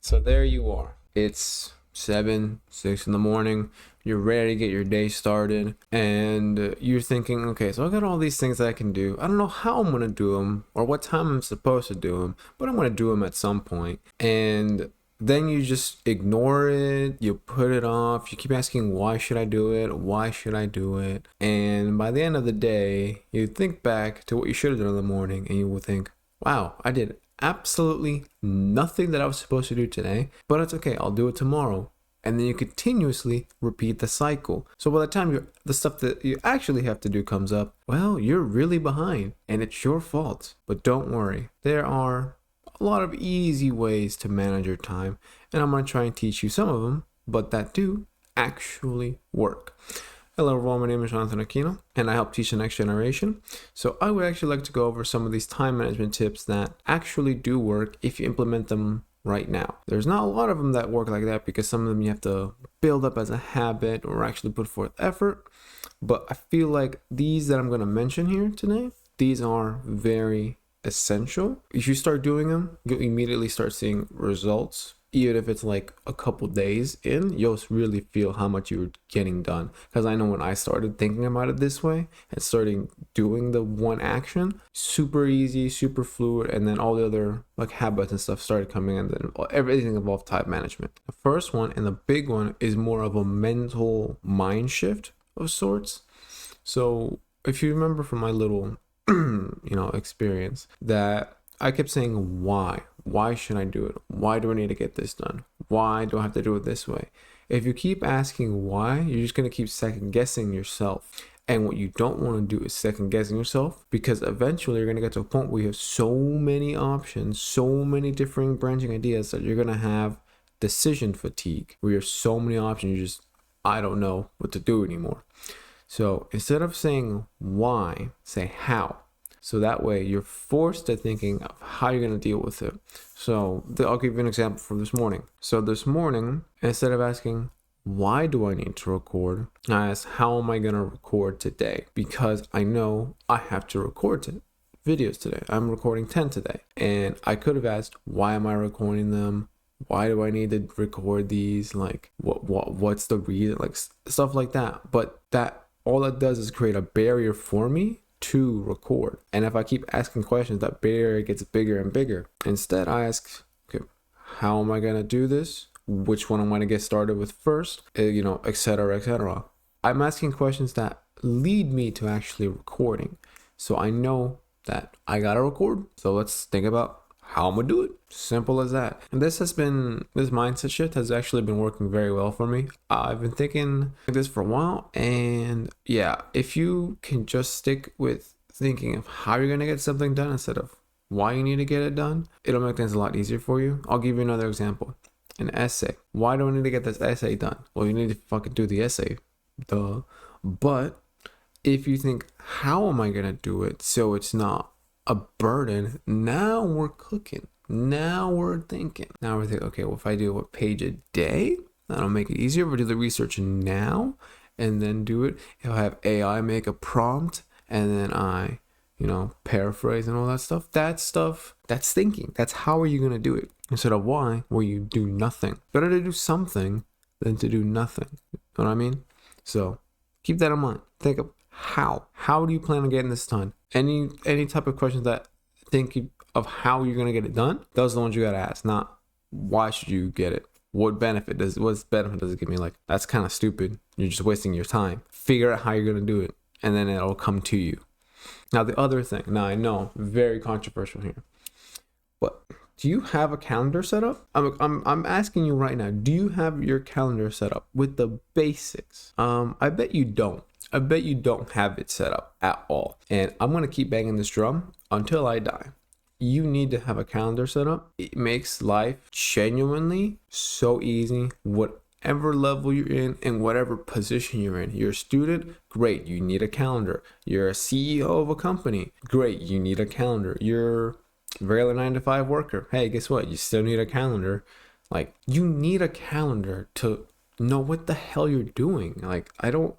So there you are. It's 6 in the morning. You're ready to get your day started, and you're thinking, okay, so I got all these things that I can do. I don't know how I'm gonna do them or what time I'm supposed to do them, but I'm gonna do them at some point. And then you just ignore it. You put it off. You keep asking, why should I do it? Why should I do it? And by the end of the day, you think back to what you should have done in the morning, and you will think, wow, I did absolutely nothing that I was supposed to do today, but it's okay, I'll do it tomorrow. And then you continuously repeat the cycle. So by the time the stuff that you actually have to do comes up, well, you're really behind and it's your fault. But don't worry, there are a lot of easy ways to manage your time, and I'm going to try and teach you some of them, but that do actually work. Hello everyone, my name is Jonathan Aquino, and I help teach the next generation. So I would actually like to go over some of these time management tips that actually do work if you implement them right now. There's not a lot of them that work like that because some of them you have to build up as a habit or actually put forth effort. But I feel like these that I'm going to mention here today, these are very essential. If you start doing them, you'll immediately start seeing results. Even if it's like a couple days in, you'll really feel how much you're getting done. Because I know when I started thinking about it this way and starting doing the one action, super easy, super fluid, and then all the other like habits and stuff started coming in. Then everything involved time management. The first one and the big one is more of a mental mind shift of sorts. So if you remember from my little experience, that I kept saying why. Why should I do it? Why do I need to get this done? Why do I have to do it this way? If you keep asking why, you're just going to keep second guessing yourself. And what you don't want to do is second guessing yourself, because eventually you're going to get to a point where you have so many options, so many different branching ideas that you're going to have decision fatigue, where you have so many options, I don't know what to do anymore. So instead of saying why, say how. So that way you're forced to thinking of how you're going to deal with it. So I'll give you an example from this morning. So this morning, instead of asking, why do I need to record? I asked, how am I going to record today? Because I know I have to record videos today. I'm recording 10 today. And I could have asked, why am I recording them? Why do I need to record these? Like, what's the reason? Like stuff like that. But all that does is create a barrier for me to record. And if I keep asking questions, that barrier gets bigger and bigger. Instead, I ask, okay, how am I going to do this? Which one am I going to get started with first? Etc., etc. I'm asking questions that lead me to actually recording. So I know that I got to record. So let's think about how I'm gonna do it. Simple as that. And this mindset shift has actually been working very well for me. I've been thinking like this for a while, and yeah, if you can just stick with thinking of how you're gonna get something done instead of why you need to get it done, it'll make things a lot easier for you. I'll give you another example. An essay. Why do I need to get this essay done? Well, you need to fucking do the essay. Duh. But if you think, how am I gonna do it so it's not a burden, now we're cooking. Now we're thinking. Now we're thinking, okay, well, if I do a page a day, that'll make it easier. But do the research now and then do it. If I have AI make a prompt and then I, paraphrase and all that stuff, that's thinking. That's how are you going to do it? Instead of why, where you do nothing. Better to do something than to do nothing. You know what I mean? So keep that in mind. Think of how do you plan on getting this done? Any type of questions that think of how you're going to get it done, those are the ones you got to ask, not why should you get it? What benefit does it give me? Like, that's kind of stupid. You're just wasting your time. Figure out how you're going to do it, and then it'll come to you. Now, the other thing, now I know, very controversial here, but do you have a calendar set up? I'm asking you right now, do you have your calendar set up with the basics? I bet you don't. I bet you don't have it set up at all. And I'm going to keep banging this drum until I die. You need to have a calendar set up. It makes life genuinely so easy. Whatever level you're in and whatever position you're in. You're a student, great, you need a calendar. You're a CEO of a company, great, you need a calendar. You're a regular 9-to-5 worker, hey, guess what? You still need a calendar. Like, you need a calendar to know what the hell you're doing. Like, I don't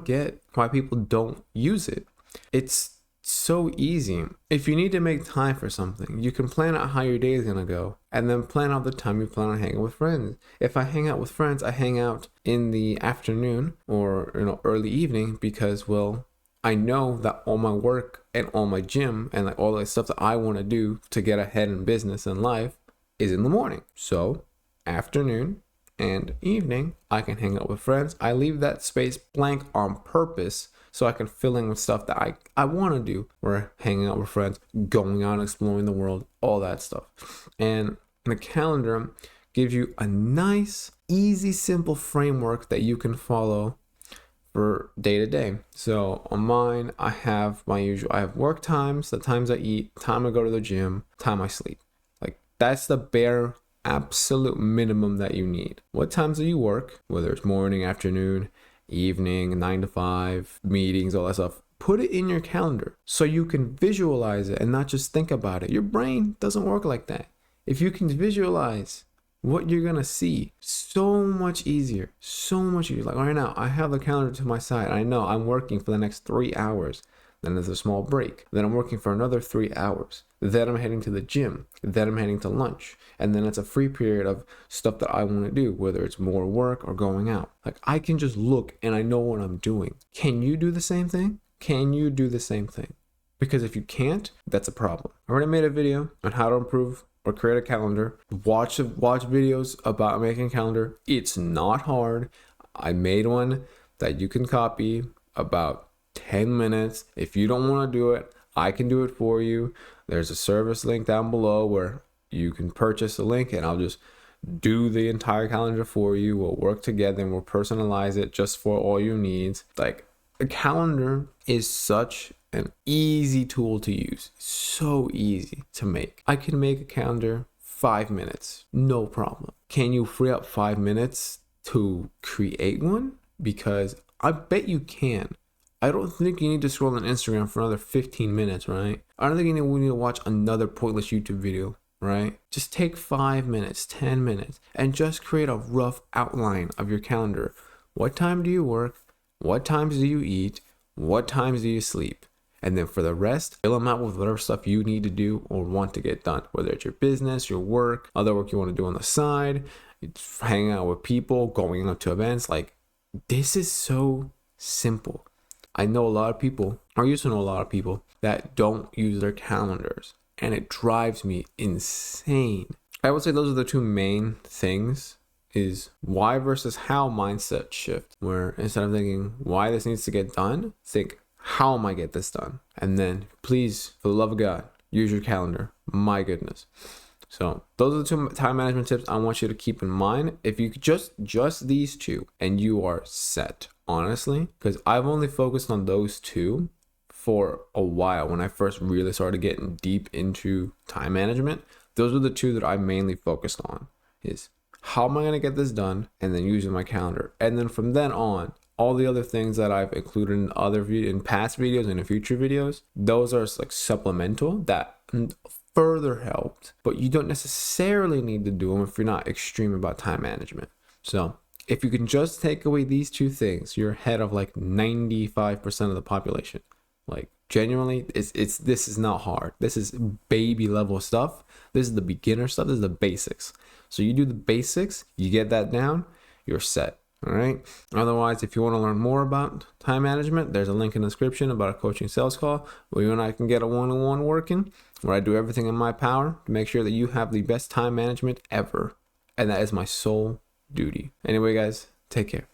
get why people don't use it. It's so easy. If you need to make time for something, you can plan out how your day is going to go and then plan out the time you plan on hanging with friends. If I hang out with friends, I hang out in the afternoon or early evening because, well, I know that all my work and all my gym and like all the stuff that I want to do to get ahead in business and life is in the morning. So afternoon and evening, I can hang out with friends. I leave that space blank on purpose so I can fill in with stuff that I want to do. We're hanging out with friends, going out, exploring the world, all that stuff. And the calendar gives you a nice, easy, simple framework that you can follow for day to day. So on mine, I have work times, the times I eat, time I go to the gym, time I sleep. Like that's the bare absolute minimum that you need. What times do you work? Whether it's morning, afternoon, evening, 9 to 5, meetings, all that stuff. Put it in your calendar so you can visualize it and not just think about it. Your brain doesn't work like that. If you can visualize what you're gonna see, so much easier. Like right now, I have the calendar to my side. I know I'm working for the next 3 hours. Then there's a small break. Then I'm working for another 3 hours. Then I'm heading to the gym. Then I'm heading to lunch. And then it's a free period of stuff that I want to do, whether it's more work or going out. Like I can just look and I know what I'm doing. Can you do the same thing? Because if you can't, that's a problem. I already made a video on how to improve or create a calendar. Watch videos about making a calendar. It's not hard. I made one that you can copy about 10 minutes. If you don't want to do it, I can do it for you. There's a service link down below where you can purchase a link and I'll just do the entire calendar for you. We'll work together and we'll personalize it just for all your needs. Like a calendar is such an easy tool to use. So easy to make. I can make a calendar 5 minutes, no problem. Can you free up 5 minutes to create one? Because I bet you can. I don't think you need to scroll on Instagram for another 15 minutes, right? I don't think you need to watch another pointless YouTube video, right? Just take 5 minutes, 10 minutes, and just create a rough outline of your calendar. What time do you work? What times do you eat? What times do you sleep? And then for the rest, fill them out with whatever stuff you need to do or want to get done, whether it's your business, your work, other work you want to do on the side, hanging out with people, going out to events. Like, this is so simple. I know a lot of people, or used to know a lot of people, that don't use their calendars, and it drives me insane. I would say those are the two main things, is why versus how mindset shift, where instead of thinking why this needs to get done, think how am I get this done? And then please, for the love of God, use your calendar. My goodness. So those are the two time management tips I want you to keep in mind. If you just these two and you are set, honestly, because I've only focused on those two for a while. When I first really started getting deep into time management, those were the two that I mainly focused on, is how am I going to get this done, and then using my calendar. And then from then on, all the other things that I've included in past videos and in future videos, those are like supplemental that further helped, but you don't necessarily need to do them if you're not extreme about time management. So if you can just take away these two things, you're ahead of like 95% of the population. Like genuinely, this is not hard. This is baby level stuff. This is the beginner stuff. This is the basics. So you do the basics, you get that down, you're set. All right. Otherwise, if you want to learn more about time management, there's a link in the description about a coaching sales call where you and I can get a one-on-one working, where I do everything in my power to make sure that you have the best time management ever. And that is my sole duty. Anyway, guys, take care.